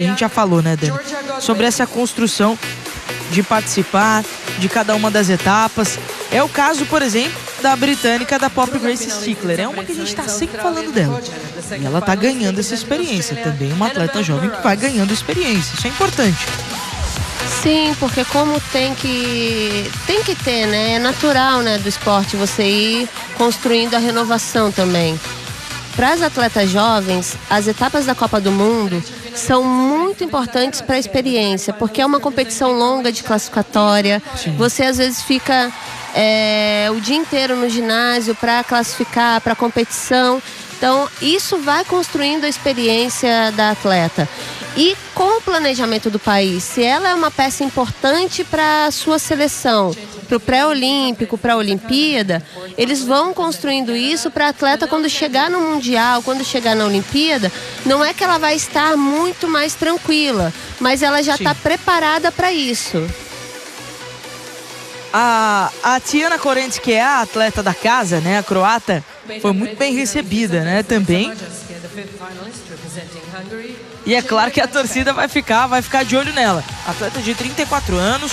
A gente já falou, né, Dani, sobre essa construção de participar de cada uma das etapas. É o caso, por exemplo, da britânica, da Poppy Grace Stickler. É uma que a gente está sempre falando dela. E ela está ganhando essa experiência. Também uma atleta jovem que vai ganhando experiência. Isso é importante. Sim, porque como tem que ter, né? É natural, né, do esporte você ir construindo a renovação também. Para as atletas jovens, as etapas da Copa do Mundo são muito importantes para a experiência, porque é uma competição longa de classificatória. Sim. Você às vezes fica o dia inteiro no ginásio para classificar para a competição. Então, isso vai construindo a experiência da atleta. E com o planejamento do país, se ela é uma peça importante para a sua seleção, para o pré-olímpico, para a Olimpíada, eles vão construindo isso para a atleta quando chegar no Mundial, quando chegar na Olimpíada, não é que ela vai estar muito mais tranquila, mas ela já está preparada para isso. A Tiana Korenc, que é a atleta da casa, né, a croata, foi muito bem recebida, né, também. E é claro que a torcida vai ficar de olho nela. Atleta de 34 anos,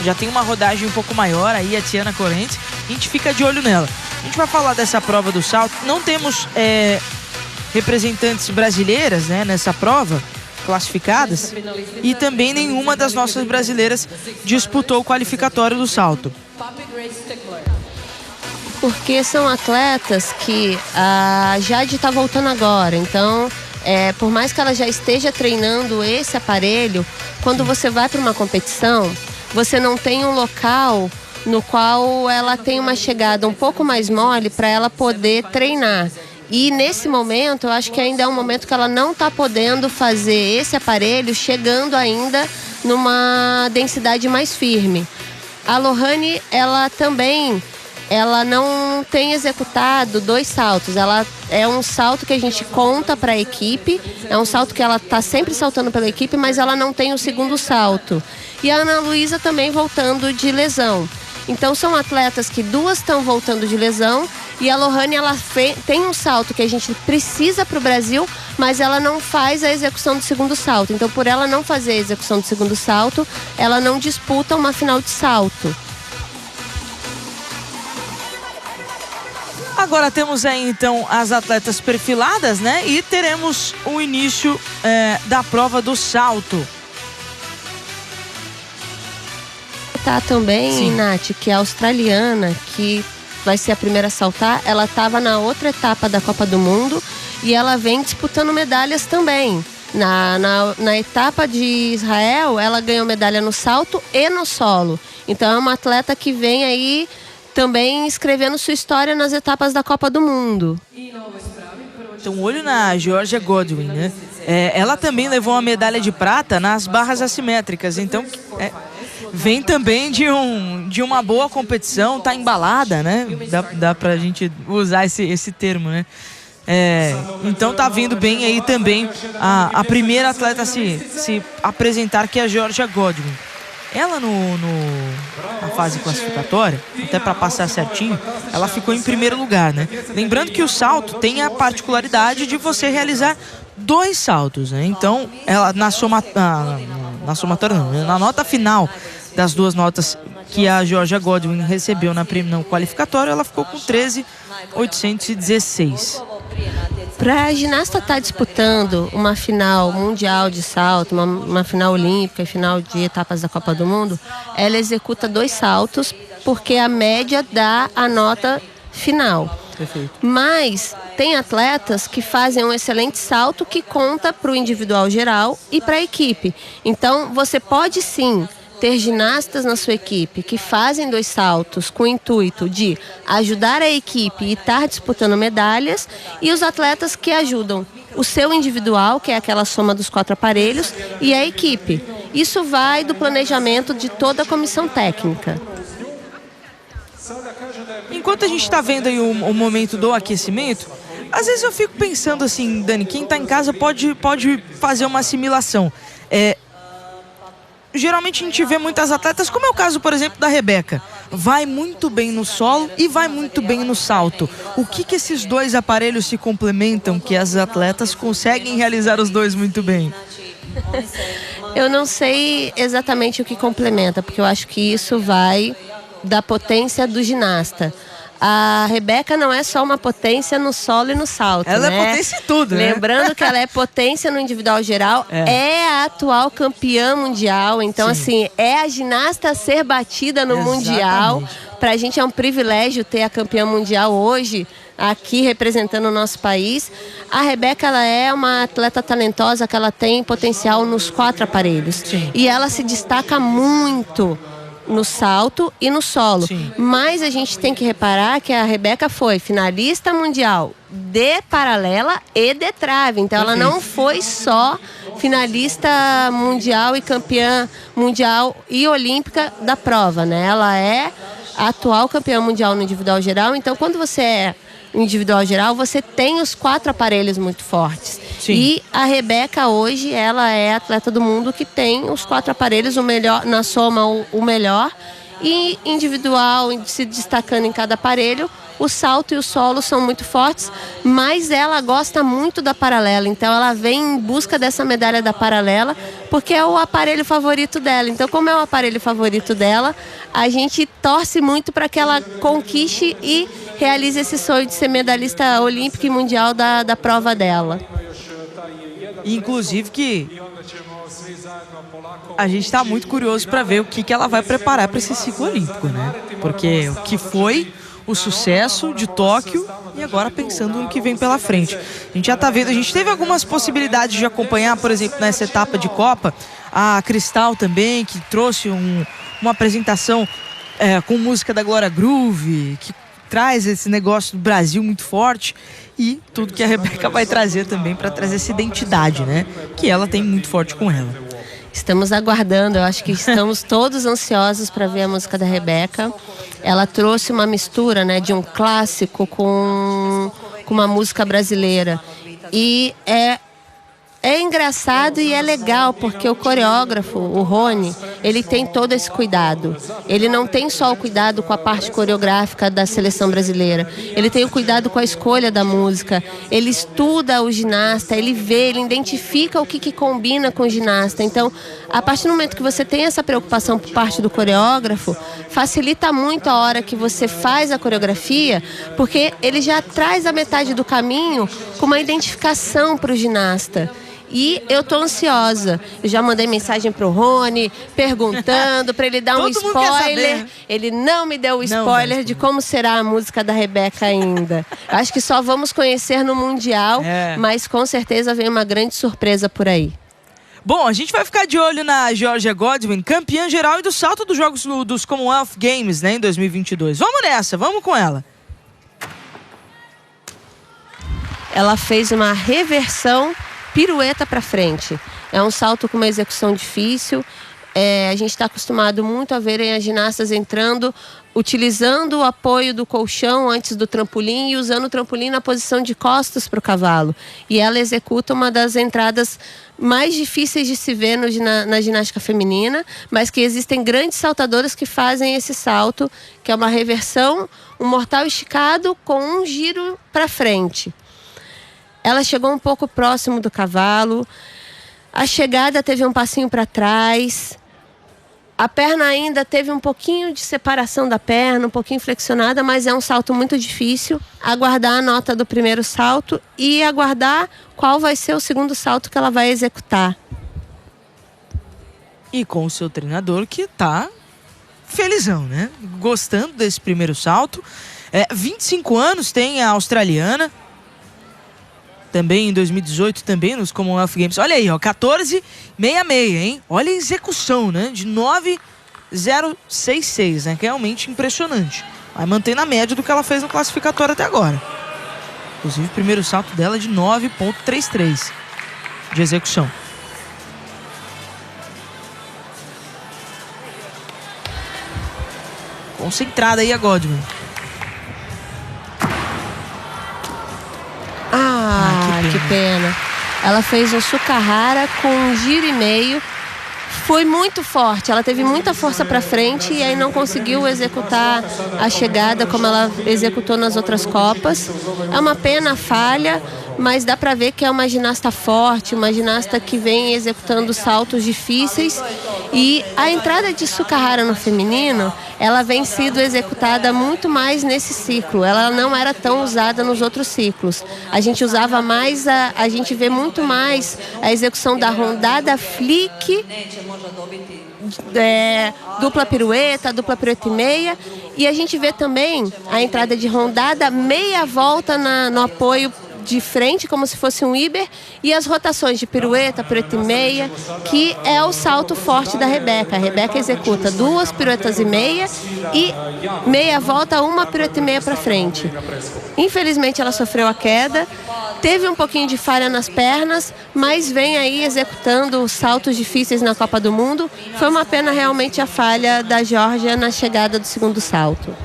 já tem uma rodagem um pouco maior aí, a Tiana Korenc. A gente fica de olho nela. A gente vai falar dessa prova do salto. Não temos representantes brasileiras, né, nessa prova, classificadas, e também nenhuma das nossas brasileiras disputou o qualificatório do salto. Porque são atletas que a Jade está voltando agora, então por mais que ela já esteja treinando esse aparelho, quando você vai para uma competição, você não tem um local no qual ela tem uma chegada um pouco mais mole para ela poder treinar. E nesse momento, eu acho que ainda é um momento que ela não está podendo fazer esse aparelho chegando ainda numa densidade mais firme. A Lohane, ela não tem executado 2 saltos. Ela é um salto que a gente conta para a equipe, é um salto que ela está sempre saltando pela equipe, mas ela não tem o segundo salto. E a Ana Luísa também voltando de lesão. Então são atletas que 2 estão voltando de lesão e a Lohane tem um salto que a gente precisa para o Brasil, mas ela não faz a execução do segundo salto. Então por ela não fazer a execução do segundo salto, ela não disputa uma final de salto. Agora temos aí então as atletas perfiladas, né? E teremos o início da prova do salto. Tá também, sim, Nath, que é australiana, que vai ser a primeira a saltar. Ela estava na outra etapa da Copa do Mundo e ela vem disputando medalhas também. Na etapa de Israel, ela ganhou medalha no salto e no solo. Então é uma atleta que vem aí também escrevendo sua história nas etapas da Copa do Mundo. Então, olho na Georgia Godwin, né? Ela também levou uma medalha de prata nas barras assimétricas. Então, vem também de uma boa competição, tá embalada, né? Dá pra gente usar esse termo, né? Então tá vindo bem aí também a primeira atleta a se apresentar, que é a Georgia Godwin. Ela na fase classificatória, até para passar certinho, ela ficou em primeiro lugar, né? Lembrando que o salto tem a particularidade de você realizar 2 saltos, né? Então, ela na nota final das 2 notas que a Georgia Godwin recebeu no qualificatório, ela ficou com 13.816. Para a ginasta estar disputando uma final mundial de salto, uma final olímpica e final de etapas da Copa do Mundo, ela executa 2 saltos, porque a média dá a nota final. Perfeito. Mas tem atletas que fazem um excelente salto que conta para o individual geral e para a equipe. Então, você pode sim ter ginastas na sua equipe que fazem 2 saltos com o intuito de ajudar a equipe e estar disputando medalhas, e os atletas que ajudam o seu individual, que é aquela soma dos 4 aparelhos, e a equipe. Isso vai do planejamento de toda a comissão técnica. Enquanto a gente está vendo aí o momento do aquecimento, às vezes eu fico pensando assim, Dani, quem está em casa pode fazer uma assimilação. Geralmente a gente vê muitas atletas, como é o caso, por exemplo, da Rebeca. Vai muito bem no solo e vai muito bem no salto. O que esses 2 aparelhos se complementam, que as atletas conseguem realizar os 2 muito bem? Eu não sei exatamente o que complementa, porque eu acho que isso vai da potência do ginasta. A Rebeca não é só uma potência no solo e no salto, ela né? é potência em tudo, né? Lembrando que ela é potência no individual geral, é a atual campeã mundial. Então, assim, é a ginasta a ser batida no mundial. Pra gente é um privilégio ter a campeã mundial hoje aqui representando o nosso país. A Rebeca, ela é uma atleta talentosa, que ela tem potencial nos 4 aparelhos. Sim. E ela se destaca muito no salto e no solo. Sim. Mas a gente tem que reparar que a Rebeca foi finalista mundial de paralela e de trave. Então ela não foi só finalista mundial e campeã mundial e olímpica da prova, né? Ela é a atual campeã mundial no individual geral. Então quando você é individual geral, você tem os 4 aparelhos muito fortes. Sim. E a Rebeca hoje, ela é a atleta do mundo que tem os 4 aparelhos, o melhor, na soma o melhor, e individual, se destacando em cada aparelho. O salto e o solo são muito fortes, mas ela gosta muito da paralela, então ela vem em busca dessa medalha da paralela, porque é o aparelho favorito dela. Então, como é o aparelho favorito dela, a gente torce muito para que ela conquiste e realize esse sonho de ser medalhista olímpica e mundial da prova dela. Inclusive que a gente está muito curioso para ver o que ela vai preparar para esse ciclo olímpico, né? Porque o que foi o sucesso de Tóquio e agora pensando no que vem pela frente. A gente já está vendo, a gente teve algumas possibilidades de acompanhar, por exemplo, nessa etapa de Copa, a Cristal também, que trouxe uma apresentação com música da Glória Groove, que traz esse negócio do Brasil muito forte, e tudo que a Rebeca vai trazer também para trazer essa identidade, né? Que ela tem muito forte com ela. Estamos aguardando, eu acho que estamos todos ansiosos para ver a música da Rebeca. Ela trouxe uma mistura, né, de um clássico com uma música brasileira. E é engraçado e é legal, porque o coreógrafo, o Rony, ele tem todo esse cuidado. Ele não tem só o cuidado com a parte coreográfica da seleção brasileira. Ele tem o cuidado com a escolha da música. Ele estuda o ginasta, ele vê, ele identifica o que combina com o ginasta. Então, a partir do momento que você tem essa preocupação por parte do coreógrafo, facilita muito a hora que você faz a coreografia, porque ele já traz a metade do caminho com uma identificação para o ginasta. E eu tô ansiosa. Eu já mandei mensagem pro Rony, perguntando para ele dar um spoiler. Ele não me deu o spoiler de como será a música da Rebeca ainda. Acho que só vamos conhecer no Mundial, mas com certeza vem uma grande surpresa por aí. Bom, a gente vai ficar de olho na Georgia Godwin, campeã geral e do salto dos Jogos dos Commonwealth Games, né, em 2022. Vamos nessa, vamos com ela. Ela fez uma reversão pirueta para frente. É um salto com uma execução difícil. A gente está acostumado muito a verem as ginastas entrando, utilizando o apoio do colchão antes do trampolim e usando o trampolim na posição de costas para o cavalo. E ela executa uma das entradas mais difíceis de se ver na ginástica feminina, mas que existem grandes saltadoras que fazem esse salto, que é uma reversão, um mortal esticado com um giro para frente. Ela chegou um pouco próximo do cavalo. A chegada teve um passinho para trás. A perna ainda teve um pouquinho de separação da perna, um pouquinho flexionada, mas é um salto muito difícil. Aguardar a nota do primeiro salto e aguardar qual vai ser o segundo salto que ela vai executar. E com o seu treinador que tá felizão, né? Gostando desse primeiro salto. 25 anos tem a australiana. Também em 2018, também nos Commonwealth Games. Olha aí, ó, 14,66, hein? Olha a execução, né? De 9,066, né? Que é realmente impressionante. Vai manter na média do que ela fez no classificatório até agora. Inclusive, o primeiro salto dela é de 9,33 de execução. Concentrada aí a Godwin. Que pena. Ela fez um Sukahara com um giro e meio. Foi muito forte. Ela teve muita força para frente e aí não conseguiu executar a chegada como ela executou nas outras Copas. É uma pena a falha, mas dá pra ver que é uma ginasta forte, uma ginasta que vem executando saltos difíceis. E a entrada de Sukahara no feminino, ela vem sido executada muito mais nesse ciclo. Ela não era tão usada nos outros ciclos. A gente usava mais, a gente vê muito mais a execução da rondada flick, dupla pirueta e meia. E a gente vê também a entrada de rondada, meia volta no apoio de frente, como se fosse um Iber, e as rotações de pirueta e meia, que é o salto forte da Rebeca. A Rebeca executa 2 piruetas e meia volta, 1 pirueta e meia para frente. Infelizmente ela sofreu a queda, teve um pouquinho de falha nas pernas, mas vem aí executando saltos difíceis na Copa do Mundo. Foi uma pena realmente a falha da Geórgia na chegada do segundo salto.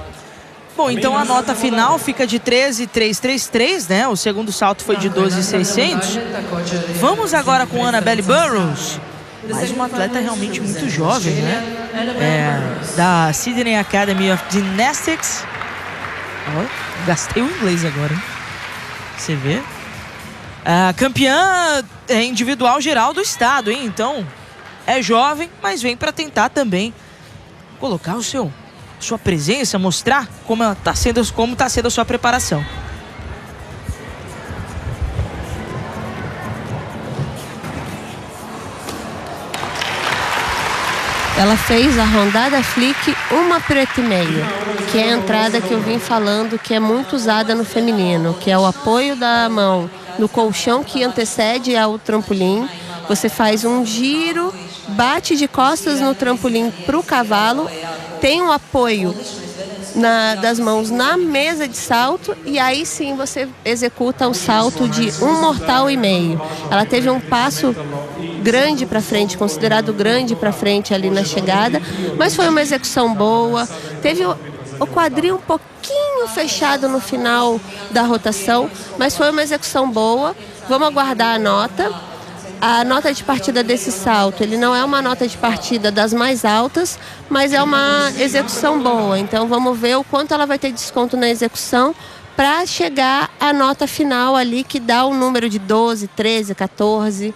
Bom, então a nota final fica de 13.333, né? O segundo salto foi de 12.600. Vamos agora com Annabelle Burrows. Mais uma atleta realmente muito jovem, né? Da Sydney Academy of Gymnastics. Gastei o inglês agora, hein? Você vê? Campeã individual geral do estado, hein? Então, é jovem, mas vem para tentar também colocar sua presença, mostrar como está sendo a sua preparação. Ela fez a rondada flick 1 pirueta e meia, que é a entrada que eu vim falando que é muito usada no feminino, que é o apoio da mão no colchão que antecede ao trampolim. Você faz um giro, bate de costas no trampolim para o cavalo, tem um apoio das mãos na mesa de salto e aí sim você executa o salto de 1 mortal e meio. Ela teve um passo grande para frente, considerado grande para frente ali na chegada, mas foi uma execução boa. Teve o quadril um pouquinho fechado no final da rotação, mas foi uma execução boa. Vamos aguardar a nota. A nota de partida desse salto, ele não é uma nota de partida das mais altas, mas é uma execução boa. Então vamos ver o quanto ela vai ter desconto na execução para chegar à nota final ali, que dá o número de 12, 13, 14.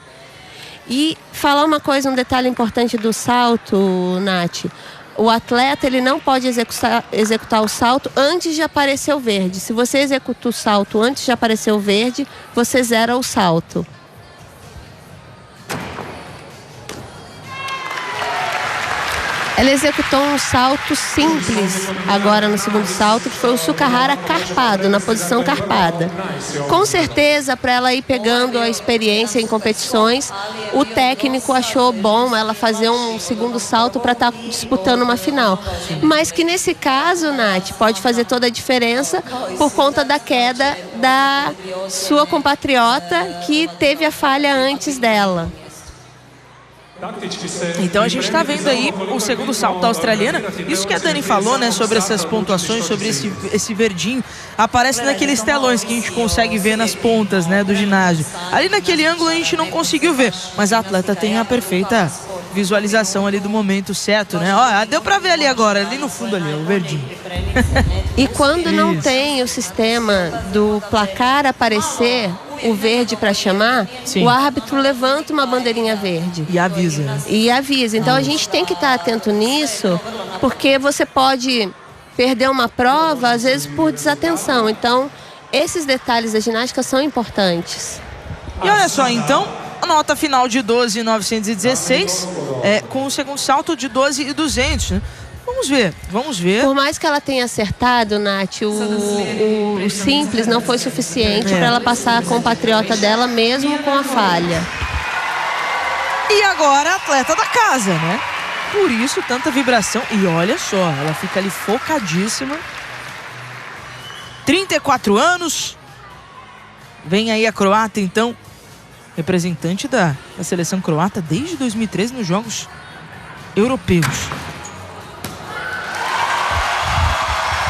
E falar uma coisa, um detalhe importante do salto, Nath. O atleta, ele não pode executar o salto antes de aparecer o verde. Se você executa o salto antes de aparecer o verde, você zera o salto. Ela executou um salto simples agora no segundo salto, que foi o Sukahara carpado, na posição carpada. Com certeza, para ela ir pegando a experiência em competições, o técnico achou bom ela fazer um segundo salto para estar disputando uma final. Mas que nesse caso, Nath, pode fazer toda a diferença por conta da queda da sua compatriota, que teve a falha antes dela. Então a gente está vendo aí o segundo salto da australiana. Isso que a Dani falou, né, sobre essas pontuações, sobre esse verdinho, aparece naqueles telões que a gente consegue ver nas pontas, né, do ginásio. Ali naquele ângulo a gente não conseguiu ver, mas a atleta tem a perfeita visualização ali do momento certo, né? Ó, deu pra ver ali agora, ali no fundo ali, o verdinho. E quando não tem o sistema do placar aparecer o verde para chamar, sim, o árbitro levanta uma bandeirinha verde. E avisa. Né? E avisa. Então a gente tem que estar atento nisso, porque você pode perder uma prova, às vezes, por desatenção. Então, esses detalhes da ginástica são importantes. E olha só, então, a nota final de 12.916, com o segundo salto de 12.200, né? Vamos ver. Por mais que ela tenha acertado, Nath, o simples não foi suficiente para ela passar a compatriota dela, mesmo com a falha. E agora a atleta da casa, né? Por isso, tanta vibração. E olha só, ela fica ali focadíssima. 34 anos. Vem aí a croata, então, representante da seleção croata desde 2013 nos Jogos Europeus.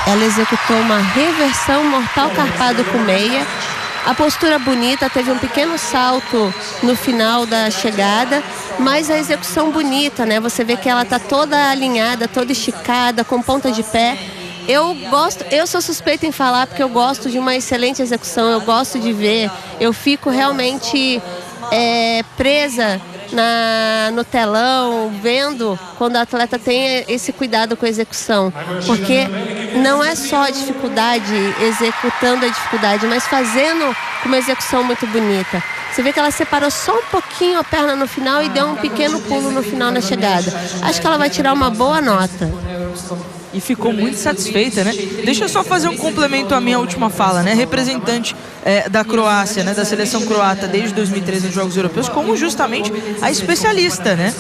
Ela executou uma reversão mortal carpado com meia. A postura bonita, teve um pequeno salto no final da chegada, mas a execução bonita, né? Você vê que ela está toda alinhada, toda esticada, com ponta de pé. eu sou suspeita em falar porque eu gosto de uma excelente execução, eu gosto de ver, eu fico realmente presa no telão, vendo quando o atleta tem esse cuidado com a execução, porque não é só a dificuldade, executando a dificuldade, mas fazendo uma execução muito bonita. Você vê que ela separou só um pouquinho a perna no final e deu um pequeno pulo no final na chegada. Acho que ela vai tirar uma boa nota. E ficou muito satisfeita, né? Deixa eu só fazer um complemento à minha última fala, né? Representante da Croácia, né? Da seleção croata desde 2013 nos Jogos Europeus, como justamente a especialista, né?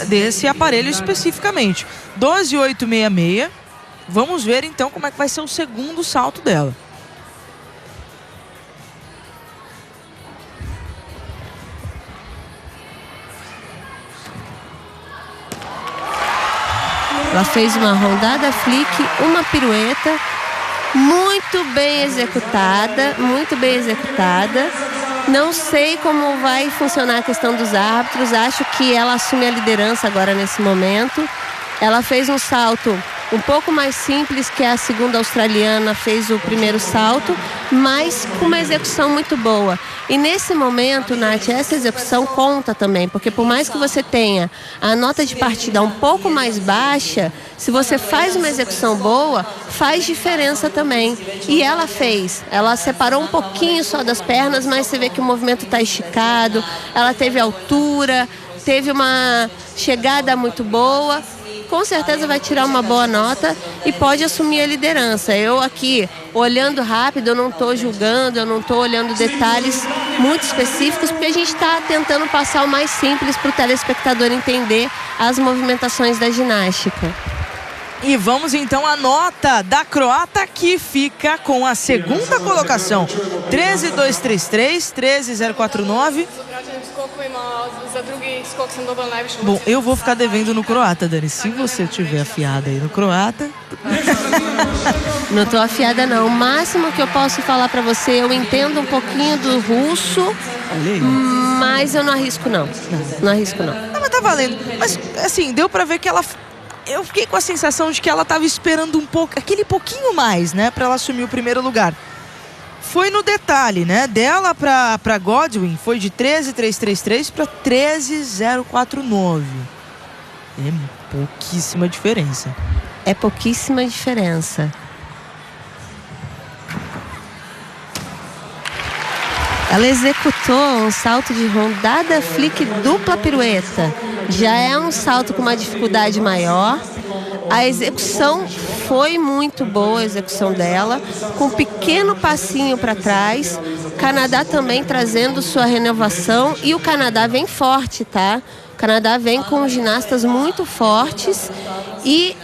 Desse aparelho especificamente. 12.866. Vamos ver então como é que vai ser o segundo salto dela. Ela fez uma rondada flick, uma pirueta, muito bem executada, muito bem executada. Não sei como vai funcionar a questão dos árbitros, acho que ela assume a liderança agora nesse momento. Ela fez um salto um pouco mais simples que a segunda australiana fez o primeiro salto, mas com uma execução muito boa. E nesse momento, Nath, essa execução conta também, porque por mais que você tenha a nota de partida um pouco mais baixa, se você faz uma execução boa, faz diferença também. E ela fez. Ela separou um pouquinho só das pernas, mas você vê que o movimento está esticado, ela teve altura, teve uma chegada muito boa. Com certeza vai tirar uma boa nota e pode assumir a liderança. Eu aqui, olhando rápido, eu não estou julgando, eu não estou olhando detalhes muito específicos, porque a gente está tentando passar o mais simples para o telespectador entender as movimentações da ginástica. E vamos então à nota da croata, que fica com a segunda colocação. 13.233, 13.049. Bom, eu vou ficar devendo no croata, Dani. Se você tiver afiada aí no croata... Não tô afiada não. O máximo que eu posso falar para você, eu entendo um pouquinho do russo, mas eu não arrisco não. Não arrisco não. Não, mas tá valendo. Mas assim, deu para ver que ela... Eu fiquei com a sensação de que ela estava esperando um pouco, aquele pouquinho mais, né, para ela assumir o primeiro lugar. Foi no detalhe, né, dela para Godwin, foi de 13.333 para 13.049. É pouquíssima diferença. É pouquíssima diferença. Ela executou um salto de rondada flick dupla pirueta. Já é um salto com uma dificuldade maior. A execução foi muito boa, a execução dela, com um pequeno passinho para trás. O Canadá também trazendo sua renovação, e o Canadá vem forte, tá? O Canadá vem com ginastas muito fortes e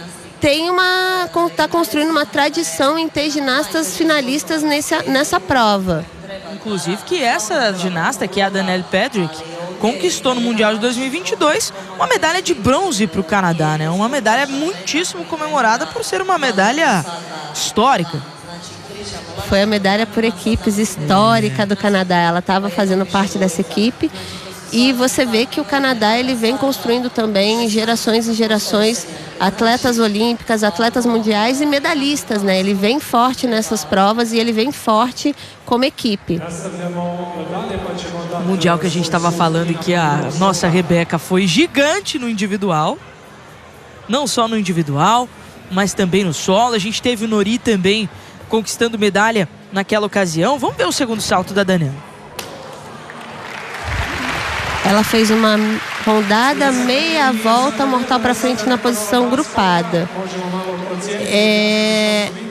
está construindo uma tradição em ter ginastas finalistas nessa prova. Inclusive que essa ginasta, que é a Danielle Patrick, conquistou no Mundial de 2022 uma medalha de bronze para o Canadá, né? Uma medalha muitíssimo comemorada por ser uma medalha histórica. Foi a medalha por equipes histórica do Canadá. Ela estava fazendo parte dessa equipe. E você vê que o Canadá ele vem construindo também gerações e gerações, atletas olímpicas, atletas mundiais e medalhistas, né? Ele vem forte nessas provas e ele vem forte como equipe. O Mundial que a gente estava falando e que a nossa Rebeca foi gigante no individual. Não só no individual, mas também no solo. A gente teve o Nori também conquistando medalha naquela ocasião. Vamos ver o segundo salto da Daniela. Ela fez uma rondada, meia volta, mortal para frente na posição grupada.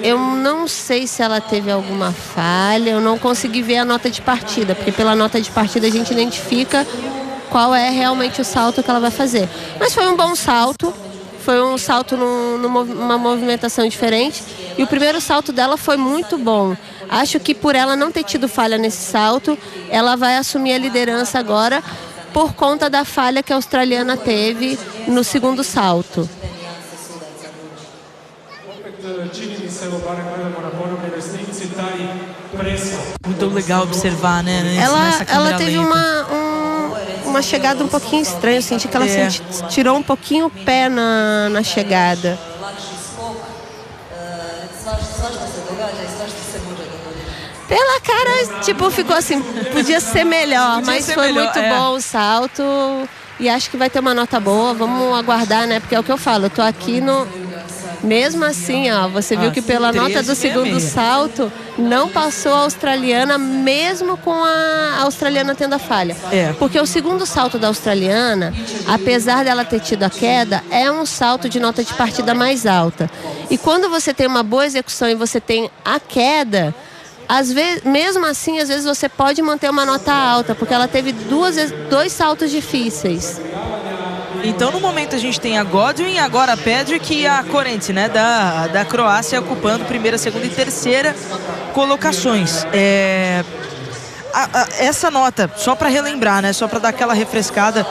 Eu não sei se ela teve alguma falha, eu não consegui ver a nota de partida, porque pela nota de partida a gente identifica qual é realmente o salto que ela vai fazer. Mas foi um bom salto, foi um salto numa movimentação diferente, e o primeiro salto dela foi muito bom. Acho que por ela não ter tido falha nesse salto, ela vai assumir a liderança agora, por conta da falha que a australiana teve no segundo salto. Muito legal observar, né? Ela teve uma chegada um pouquinho estranha. Eu senti que ela tirou um pouquinho o pé na chegada. Pela cara, tipo, ficou assim, podia ser melhor, mas foi muito bom o salto. E acho que vai ter uma nota boa, vamos aguardar, né? Porque é o que eu falo, eu tô aqui no... Mesmo assim, ó, você viu que pela nota do segundo salto, não passou a australiana, mesmo com a australiana tendo a falha. Porque o segundo salto da australiana, apesar dela ter tido a queda, é um salto de nota de partida mais alta. E quando você tem uma boa execução e você tem a queda... Às vezes, mesmo assim, às vezes você pode manter uma nota alta, porque ela teve dois saltos difíceis. Então, no momento, a gente tem a Godwin, agora a Pedrick e a Korent, né, da Croácia, ocupando primeira, segunda e terceira colocações. Essa nota, só para relembrar, né, só para dar aquela refrescada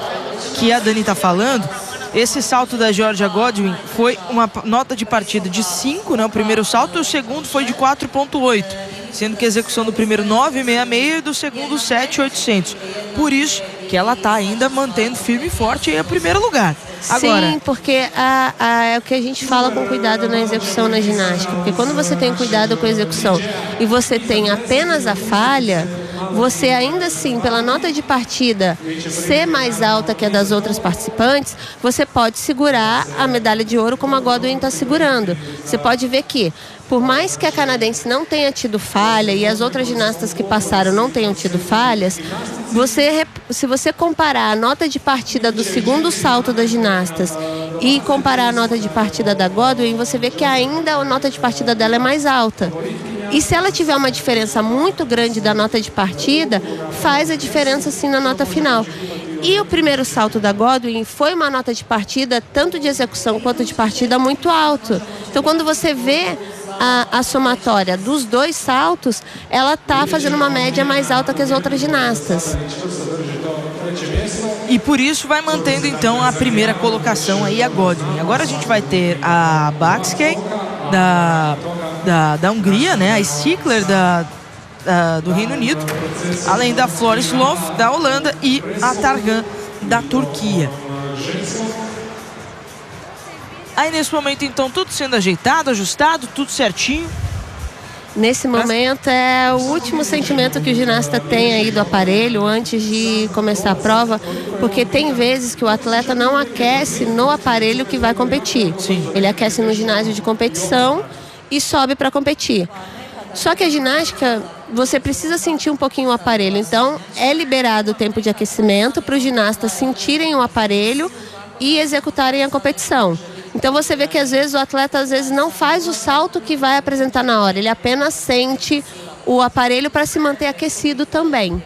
que a Dani tá falando, esse salto da Georgia Godwin foi uma nota de partida de 5, né, o primeiro salto, e o segundo foi de 4.8. Sendo que a execução do primeiro 9,66 e do segundo 7,800. Por isso que ela está ainda mantendo firme e forte em primeiro lugar. Agora... Sim, porque é o que a gente fala com cuidado na execução na ginástica. Porque quando você tem cuidado com a execução e você tem apenas a falha, você ainda assim, pela nota de partida ser mais alta que a das outras participantes, você pode segurar a medalha de ouro como a Godwin está segurando. Você pode ver que, por mais que a canadense não tenha tido falha e as outras ginastas que passaram não tenham tido falhas, se você comparar a nota de partida do segundo salto das ginastas e comparar a nota de partida da Godwin, você vê que ainda a nota de partida dela é mais alta. E se ela tiver uma diferença muito grande da nota de partida, faz a diferença sim na nota final. E o primeiro salto da Godwin foi uma nota de partida, tanto de execução quanto de partida, muito alto. Então, quando você vê a somatória dos dois saltos, ela está fazendo uma média mais alta que as outras ginastas. E por isso vai mantendo então a primeira colocação aí a Godwin. Agora a gente vai ter a Baxkey da Hungria, né? A Stickler do Reino Unido, além da Floris Lof da Holanda e a Targan da Turquia. Aí nesse momento então tudo sendo ajeitado, ajustado, tudo certinho. Nesse momento é o último sentimento que o ginasta tem aí do aparelho antes de começar a prova, porque tem vezes que o atleta não aquece no aparelho que vai competir. Sim. Ele aquece no ginásio de competição e sobe para competir. Só que a ginástica, você precisa sentir um pouquinho o aparelho. Então, é liberado o tempo de aquecimento para os ginastas sentirem o aparelho e executarem a competição. Então, você vê que às vezes o atleta não faz o salto que vai apresentar na hora. Ele apenas sente o aparelho para se manter aquecido também.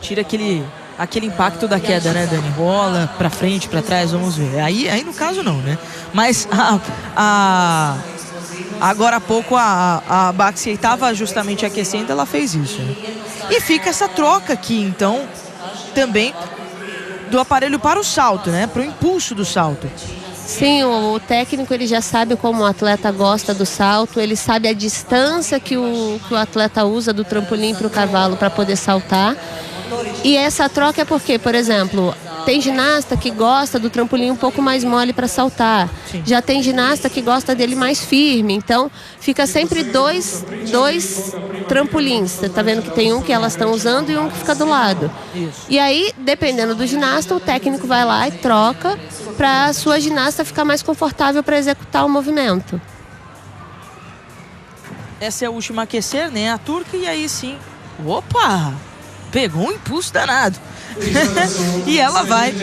Tira aquele impacto da queda, né, Dani? Rola para frente, para trás, vamos ver. Aí no caso não, né? Mas agora há pouco a Baxi estava justamente aquecendo, ela fez isso, né? E fica essa troca aqui, então, também do aparelho para o salto, né? Para o impulso do salto. Sim, o técnico ele já sabe como o atleta gosta do salto, ele sabe a distância que o atleta usa do trampolim para o cavalo para poder saltar. E essa troca é porque, por exemplo, tem ginasta que gosta do trampolim um pouco mais mole para saltar. Sim. Já tem ginasta que gosta dele mais firme. Então, fica sempre dois trampolins. Você tá vendo que tem um que elas estão usando e um que fica do lado. Isso. E aí, dependendo do ginasta, o técnico vai lá e troca para a sua ginasta ficar mais confortável para executar o movimento. Essa é a última a aquecer, né? A turca, e aí sim. Opa! Pegou um impulso danado. E ela vai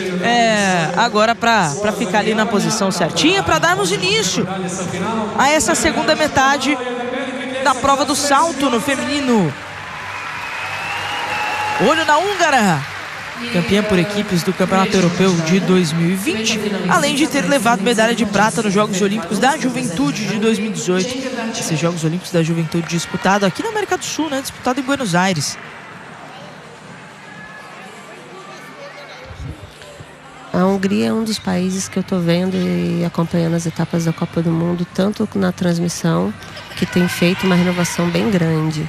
agora para ficar ali na posição certinha para darmos início a essa segunda metade da prova do salto no feminino. Olho na húngara, campeã por equipes do Campeonato Europeu de 2020, além de ter levado medalha de prata nos Jogos Olímpicos da Juventude de 2018. Esses Jogos Olímpicos da Juventude disputado aqui na América do Sul, né? Disputado em Buenos Aires. A Hungria é um dos países que eu estou vendo e acompanhando as etapas da Copa do Mundo, tanto na transmissão, que tem feito uma renovação bem grande.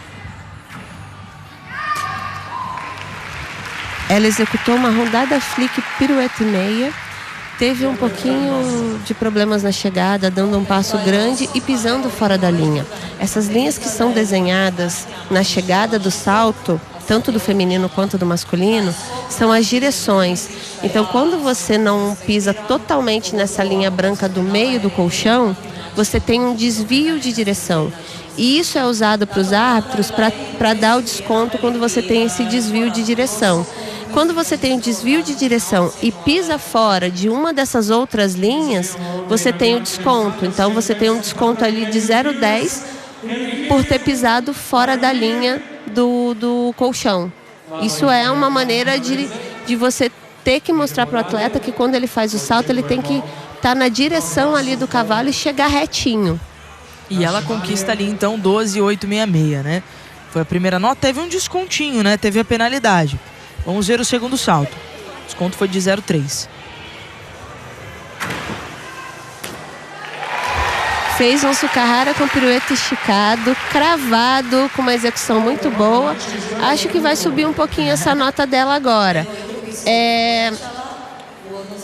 Ela executou uma rodada flick pirueta e meia teve um pouquinho de problemas na chegada, dando um passo grande e pisando fora da linha. Essas linhas que são desenhadas na chegada do salto, tanto do feminino quanto do masculino, são as direções. Então, quando você não pisa totalmente nessa linha branca do meio do colchão, você tem um desvio de direção. E isso é usado para os árbitros para dar o desconto quando você tem esse desvio de direção. Quando você tem um desvio de direção e pisa fora de uma dessas outras linhas, você tem o desconto. Então, você tem um desconto ali de 0,10 por ter pisado fora da linha do colchão. Isso é uma maneira de você ter que mostrar para o atleta que quando ele faz o salto, ele tem que estar na direção ali do cavalo e chegar retinho. E ela conquista ali então 12,866, né? Foi a primeira nota, teve um descontinho, né? Teve a penalidade. Vamos ver o segundo salto. O desconto foi de 0,3. Fez um Sukahara com pirueta esticado, cravado, com uma execução muito boa. Acho que vai subir um pouquinho essa nota dela agora.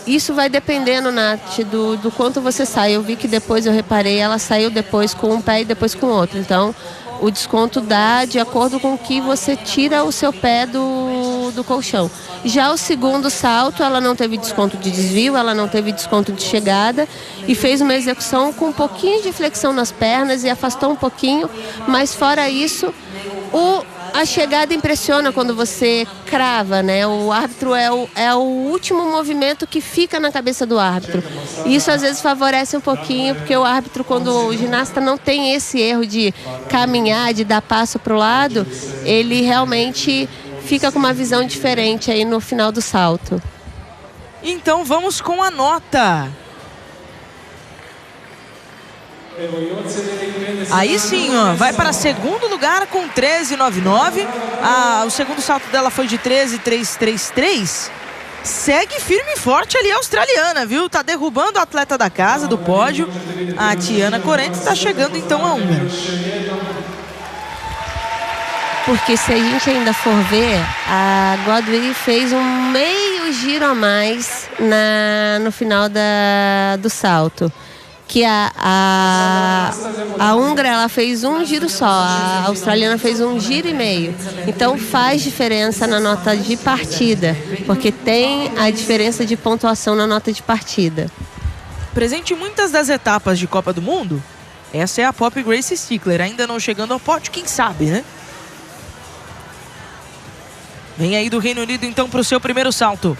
Isso vai dependendo, Nath, do quanto você sai. Eu vi que depois, eu reparei, ela saiu depois com um pé e depois com o outro. Então, o desconto dá de acordo com que você tira o seu pé do colchão. Já o segundo salto, ela não teve desconto de desvio, ela não teve desconto de chegada e fez uma execução com um pouquinho de flexão nas pernas e afastou um pouquinho, mas fora isso, a chegada impressiona quando você crava, né? O árbitro é o último movimento que fica na cabeça do árbitro. Isso às vezes favorece um pouquinho, porque o árbitro, quando o ginasta não tem esse erro de caminhar, de dar passo para o lado, ele realmente fica com uma visão diferente aí no final do salto. Então vamos com a nota. Aí sim, ó, vai para segundo lugar com 13,99. O segundo salto dela foi de 13,333. Segue firme e forte ali a australiana, viu? Tá derrubando o atleta da casa, do pódio. A Tiana Correntes está chegando então a húngara. Porque se a gente ainda for ver, a Godwin fez um meio giro a mais no final do salto. Que a húngara, ela fez um giro só, a australiana fez um giro e meio. Então faz diferença na nota de partida, porque tem a diferença de pontuação na nota de partida. Presente em muitas das etapas de Copa do Mundo, essa é a Poppy Grace Stickler, ainda não chegando ao pódio, quem sabe, né? Vem aí do Reino Unido então para o seu primeiro salto.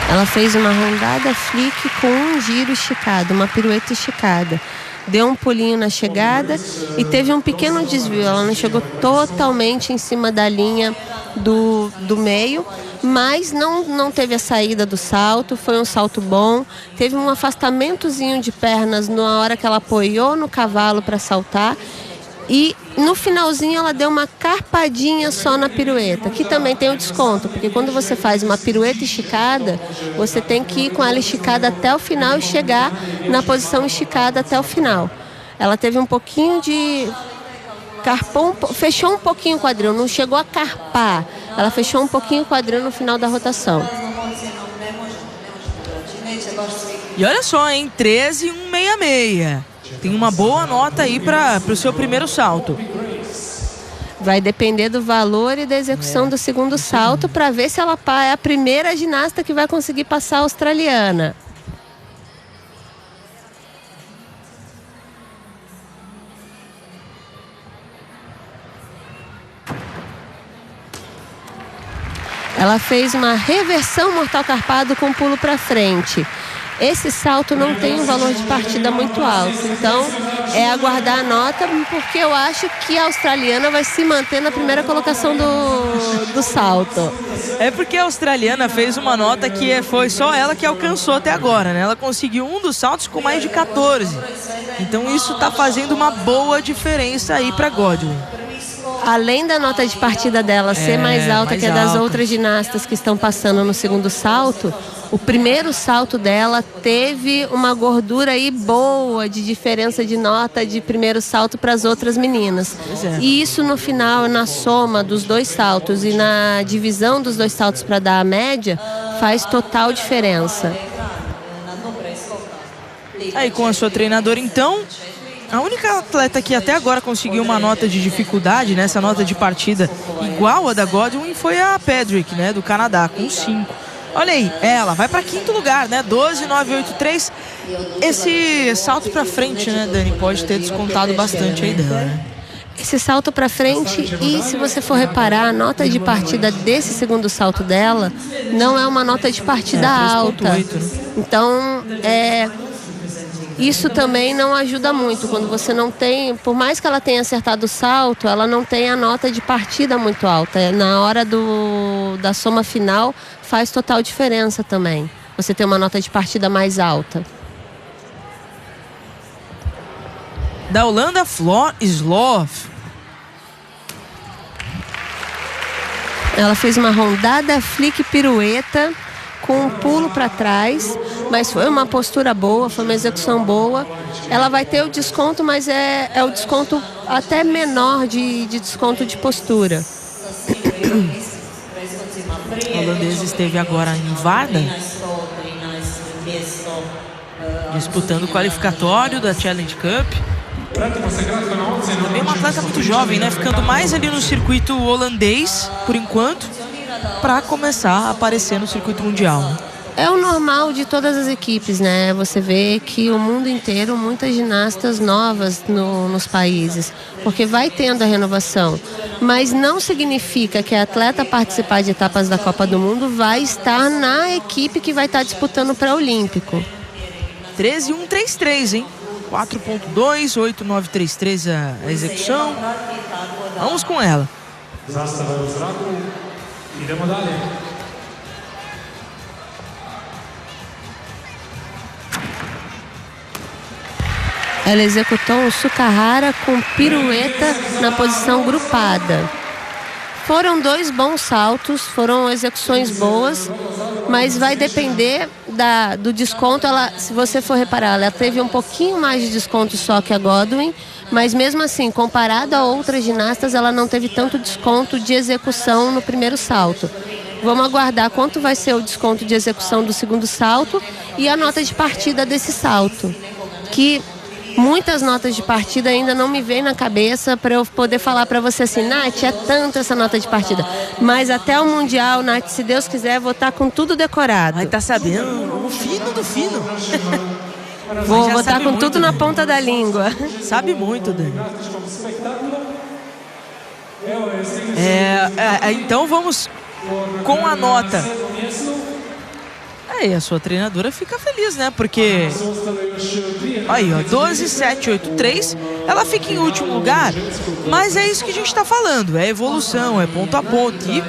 Ela fez uma rondada flick com um giro esticado, uma pirueta esticada. Deu um pulinho na chegada e teve um pequeno desvio. Ela não chegou totalmente em cima da linha do meio, mas não teve a saída do salto. Foi um salto bom. Teve um afastamentozinho de pernas na hora que ela apoiou no cavalo para saltar. E no finalzinho ela deu uma carpadinha só na pirueta, que também tem o desconto, porque quando você faz uma pirueta esticada, você tem que ir com ela esticada até o final e chegar na posição esticada até o final. Ela teve um pouquinho de... fechou um pouquinho o quadril, não chegou a carpar, ela fechou um pouquinho o quadril no final da rotação. E olha só, hein? 13,166. Tem uma boa nota aí para o seu primeiro salto. Vai depender do valor e da execução do segundo salto para ver se ela é a primeira ginasta que vai conseguir passar a australiana. Ela fez uma reversão mortal carpado com pulo para frente. Esse salto não tem um valor de partida muito alto, então é aguardar a nota, porque eu acho que a australiana vai se manter na primeira colocação do salto. É porque a australiana fez uma nota que foi só ela que alcançou até agora, né? Ela conseguiu um dos saltos com mais de 14. Então isso tá fazendo uma boa diferença aí para Godwin. além da nota de partida dela ser mais alta mais que a das alta. outras ginastas que estão passando no segundo salto, o primeiro salto dela teve uma gordura aí boa de diferença de nota de primeiro salto para as outras meninas. E isso no final, na soma dos dois saltos e na divisão dos dois saltos para dar a média, faz total diferença. Aí com a sua treinadora, então, a única atleta que até agora conseguiu uma nota de dificuldade, né, essa nota de partida igual a da Godwin, foi a Pedrick, né, do Canadá, com 5. Olha aí, ela vai para quinto lugar, né, 12,983. Esse salto para frente, né, Dani, pode ter descontado bastante aí dela, né? Esse salto para frente, e se você for reparar, a nota de partida desse segundo salto dela não é uma nota de partida alta. 3,8, né? Então, isso também não ajuda muito. Quando você não tem, por mais que ela tenha acertado o salto, ela não tem a nota de partida muito alta. Na hora da soma final, faz total diferença também. Você tem uma nota de partida mais alta. Da Holanda, Floor Sloth. Ela fez uma rondada flick pirueta com um pulo para trás, mas foi uma postura boa, foi uma execução boa. Ela vai ter o desconto, mas é o desconto até menor de desconto de postura. O holandês esteve agora em Varda, disputando o qualificatório da Challenge Cup. Também uma atleta muito jovem, né? Ficando mais ali no circuito holandês, por enquanto, para começar a aparecer no circuito mundial, né? É o normal de todas as equipes, né? Você vê que o mundo inteiro, muitas ginastas novas nos países, porque vai tendo a renovação. Mas não significa que a atleta participar de etapas da Copa do Mundo vai estar na equipe que vai estar disputando o pré-olímpico. 13,133, hein? 4.2, 8,933 a execução. Vamos com ela. Ela executou um Sukahara com pirueta na posição grupada. Foram 2 bons saltos, foram execuções boas, mas vai depender do desconto. Se você for reparar, ela teve um pouquinho mais de desconto só que a Godwin, mas mesmo assim, comparado a outras ginastas, ela não teve tanto desconto de execução no primeiro salto. Vamos aguardar quanto vai ser o desconto de execução do segundo salto e a nota de partida desse salto, que muitas notas de partida ainda não me vêm na cabeça para eu poder falar para você assim, Nath, é tanto essa nota de partida. Mas até o Mundial, Nath, se Deus quiser, vou estar com tudo decorado. Vai estar sabendo o fino do fino. Vou estar com tudo na ponta da língua. Sabe muito, Dani. Então vamos com a nota. Aí a sua treinadora fica feliz, né? Porque aí, ó, 12,783. Ela fica em último lugar, mas é isso que a gente tá falando. É evolução, é ponto a ponto. E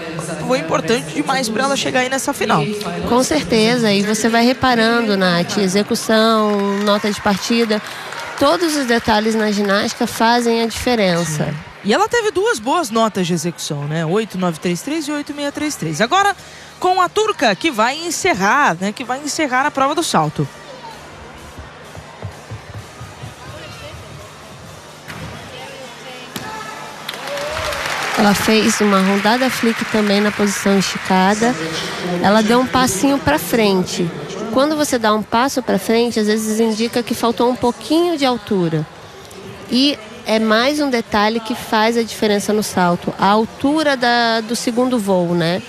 foi importante demais para ela chegar aí nessa final. Com certeza. E você vai reparando, Nath, execução, nota de partida. Todos os detalhes na ginástica fazem a diferença. Sim. E ela teve 2 boas notas de execução, né? 8,933 e 8,633. Agora com a turca, que vai encerrar, né? Que vai encerrar a prova do salto. Ela fez uma rondada flick também na posição esticada. Ela deu um passinho para frente. Quando você dá um passo para frente, às vezes indica que faltou um pouquinho de altura. E é mais um detalhe que faz a diferença no salto. A altura do segundo voo, né?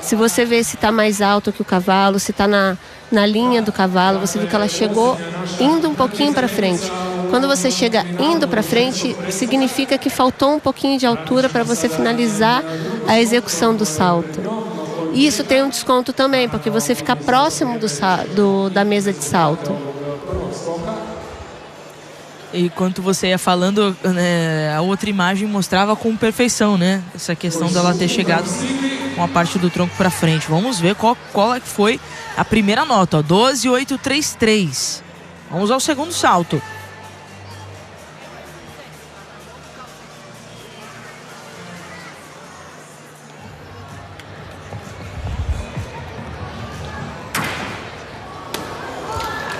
Se você vê se está mais alto que o cavalo, se está na linha do cavalo, você viu que ela chegou indo um pouquinho para frente. Quando você chega indo para frente, significa que faltou um pouquinho de altura para você finalizar a execução do salto. E isso tem um desconto também, porque você fica próximo da mesa de salto. E enquanto você ia falando, né, a outra imagem mostrava com perfeição, né? Essa questão dela ter chegado com a parte do tronco para frente. Vamos ver qual foi a primeira nota, ó, 12,833. Vamos ao segundo salto.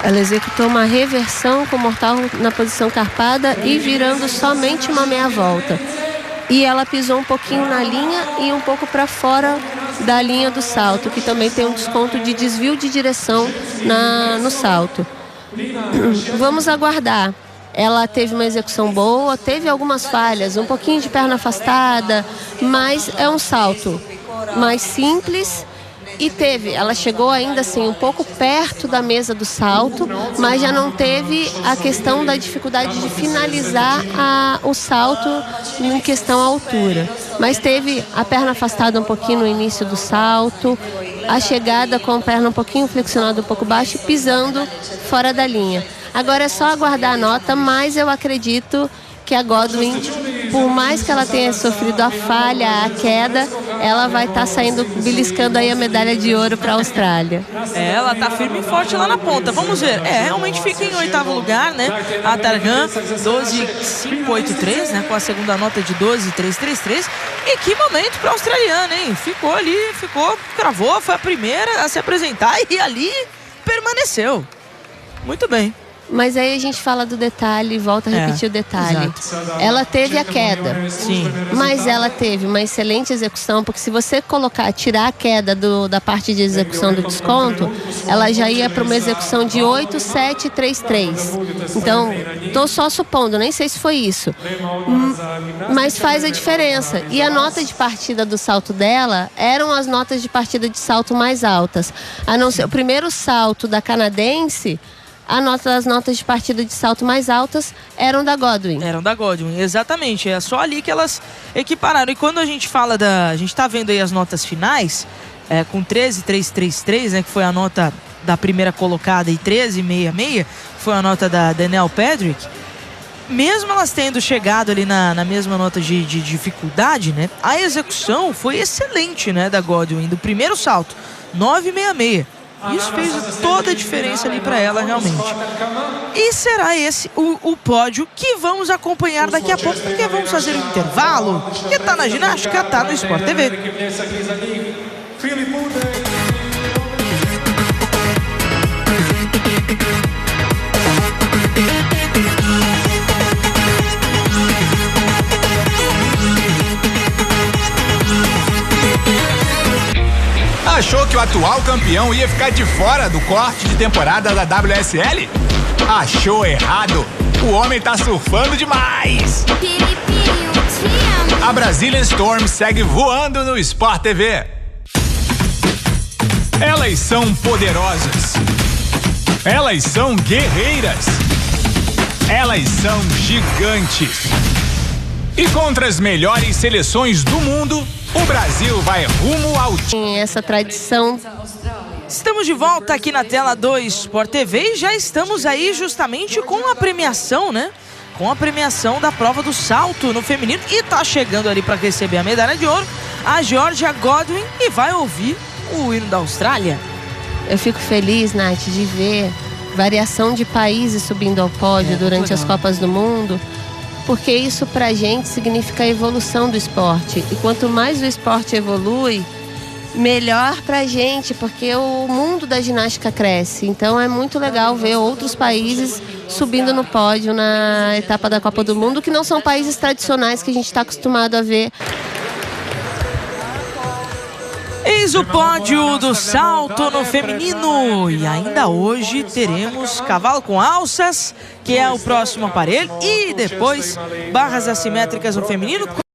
Ela executou uma reversão com o mortal na posição carpada e virando somente uma meia volta. E ela pisou um pouquinho na linha e um pouco para fora da linha do salto, que também tem um desconto de desvio de direção no salto. Vamos aguardar. Ela teve uma execução boa, teve algumas falhas, um pouquinho de perna afastada, mas é um salto mais simples. E ela chegou ainda assim um pouco perto da mesa do salto, mas já não teve a questão da dificuldade de finalizar o salto em questão à altura. Mas teve a perna afastada um pouquinho no início do salto, a chegada com a perna um pouquinho flexionada, um pouco baixa e pisando fora da linha. Agora é só aguardar a nota, mas eu acredito que a Godwin, por mais que ela tenha sofrido a falha, a queda, ela vai estar saindo, beliscando aí a medalha de ouro para a Austrália. Ela tá firme e forte lá na ponta. Vamos ver. Realmente fica em 8º lugar, né? A Targan, 12.583, né? Com a segunda nota de 12.333. E que momento para a australiana, hein? Ficou ali, cravou, foi a primeira a se apresentar e ali permaneceu. Muito bem. Mas aí a gente fala do detalhe, volta a repetir o detalhe. Exato. Ela teve a queda. Sim. Mas ela teve uma excelente execução, porque se você tirar a queda da parte de execução do desconto, ela já ia para uma execução de 8.733. Então, estou só supondo, nem sei se foi isso. Mas faz a diferença. E a nota de partida do salto dela eram as notas de partida de salto mais altas. A não ser o primeiro salto da canadense, as notas de partida de salto mais altas eram da Godwin. Eram da Godwin, exatamente. É só ali que elas equipararam. E quando a gente fala a gente tá vendo aí as notas finais, com 13.333, né, que foi a nota da primeira colocada, e 13.66, que foi a nota da Danielle Patrick. Mesmo elas tendo chegado ali na mesma nota de dificuldade, né, a execução foi excelente, né, da Godwin, do primeiro salto, 9.66. Isso fez toda a diferença ali para ela, realmente. E será esse o pódio que vamos acompanhar daqui a pouco, porque vamos fazer um intervalo. Que tá na ginástica, tá no Sport TV. Achou que o atual campeão ia ficar de fora do corte de temporada da WSL? Achou errado. O homem tá surfando demais. A Brazilian Storm segue voando no Sport TV. Elas são poderosas. Elas são guerreiras. Elas são gigantes. E contra as melhores seleções do mundo, o Brasil vai rumo ao... Essa tradição. Estamos de volta aqui na tela do Sport TV e já estamos aí justamente com a premiação, né? Com a premiação da prova do salto no feminino. E tá chegando ali para receber a medalha de ouro a Georgia Godwin e vai ouvir o hino da Austrália. Eu fico feliz, Nath, de ver variação de países subindo ao pódio durante as Copas do Mundo, porque isso pra gente significa a evolução do esporte. E quanto mais o esporte evolui, melhor pra gente, porque o mundo da ginástica cresce. Então é muito legal ver outros países subindo no pódio na etapa da Copa do Mundo, que não são países tradicionais que a gente está acostumado a ver. Eis o pódio do salto no feminino. E ainda hoje teremos cavalo com alças, que é o próximo aparelho. E depois barras assimétricas no feminino.